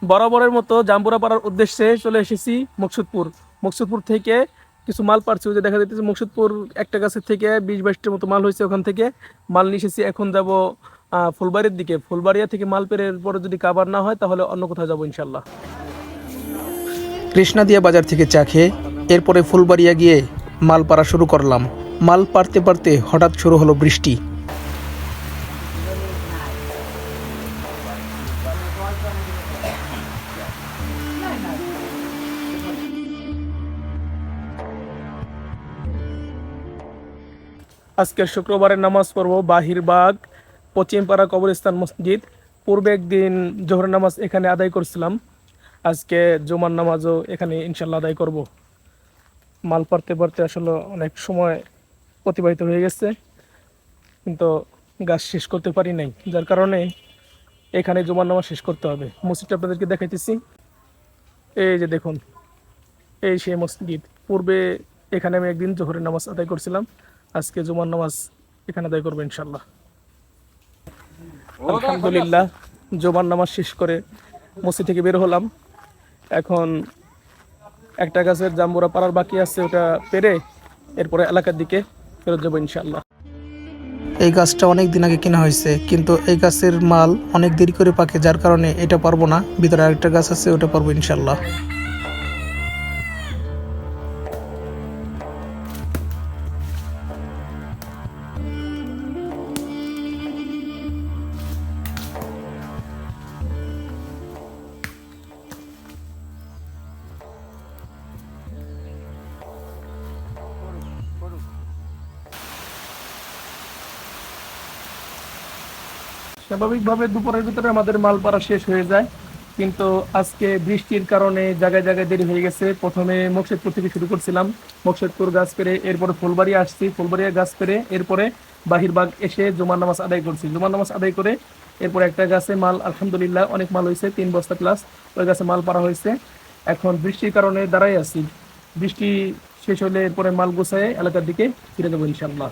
বরাবরের মতো জাম্বুরা পাড়ার উদ্দেশ্যে চলে এসেছি মকসুদপুর। মকসুদপুর থেকে কিছু মাল পাচ্ছি, ওই যে দেখা যাচ্ছে মকসুদপুর একটা গাছের থেকে 20-22টার মতো মাল হয়েছে, ওখান থেকে মাল নিয়ে এসেছি। এখন যাব ফুলবাড়ির দিকে। ফুলবাড়িয়া থেকে মাল পেরে পরে যদি কাবার না হয় তাহলে অন্য কোথাও যাবো ইনশাল্লাহ। কৃষ্ণাদিয়া বাজার থেকে চা খেয়ে এরপরে ফুলবাড়িয়া গিয়ে মাল পাড়া শুরু করলাম। মাল পাড়তে পারতে হঠাৎ শুরু হলো বৃষ্টি। আজকে শুক্রবারের নামাজ পড়বো বাহিরবাগ পশ্চিমপাড়া কবরস্থান মসজিদ। পূর্বে একদিন জোহর নামাজ এখানে আদায় করছিলাম, আজকে জুমার নামাজও এখানে ইনশাল্লাহ আদায় করব। মাল পাড়তে পারতে আসলে অনেক সময় অতিবাহিত হয়ে গেছে, কিন্তু গাছ শেষ করতে পারি নাই, যার কারণে এখানে জুমার নামাজ শেষ করতে হবে। মসজিদটা আপনাদেরকে দেখাইতেছি, এই যে দেখুন, এই সেই মসজিদ। পূর্বে এখানে আমি একদিন জোহরের নামাজ আদায় করছিলাম, আজকে জুমার নামাজ এখানে আদায় করবো ইনশাল্লাহ। আলহামদুলিল্লাহ, জুমার নামাজ শেষ করে মসজিদ থেকে বের হলাম। এখন একটা গাছের জাম্বুরা পাড়ার বাকি আছে, ওটা পেরে এরপরে এলাকার দিকে ফেরত যাবো ইনশাল্লাহ। এই গাছটা অনেক দিন আগে কেনা হয়েছে, কিন্তু এই গাছের মাল অনেক দেরি করে পাকে, যার কারণে এটা পারবো না। ভিতরে আরেকটা গাছ আছে, ওটা পারবো ইনশাল্লাহ। স্বাভাবিকভাবে দুপুরের ভিতরে আমাদের মাল পাড়া শেষ হয়ে যায়, কিন্তু আজকে বৃষ্টির কারণে জায়গায় জায়গায় দেরি হয়ে গেছে। প্রথমে মোকশেদপুর থেকে শুরু করছিলাম, মোকশেদপুর গাছ পেরে এরপরে ফুলবাড়িয়া আসছি, ফুলবাড়িয়া গাছ পেরে এরপরে বাহিরবাগ এসে জুমার নামাজ আদায় করছি। জুমার নামাজ আদায় করে এরপরে একটা গাছে মাল আলহামদুলিল্লাহ অনেক মাল হয়েছে, 3 বস্তা প্লাস ওই গাছে মাল পাড়া হয়েছে। এখন বৃষ্টির কারণে দাঁড়াই আছি, বৃষ্টি শেষ হলে এরপরে মাল গোছায় এলাকার দিকে ফিরে যাবো ইনশাল্লাহ।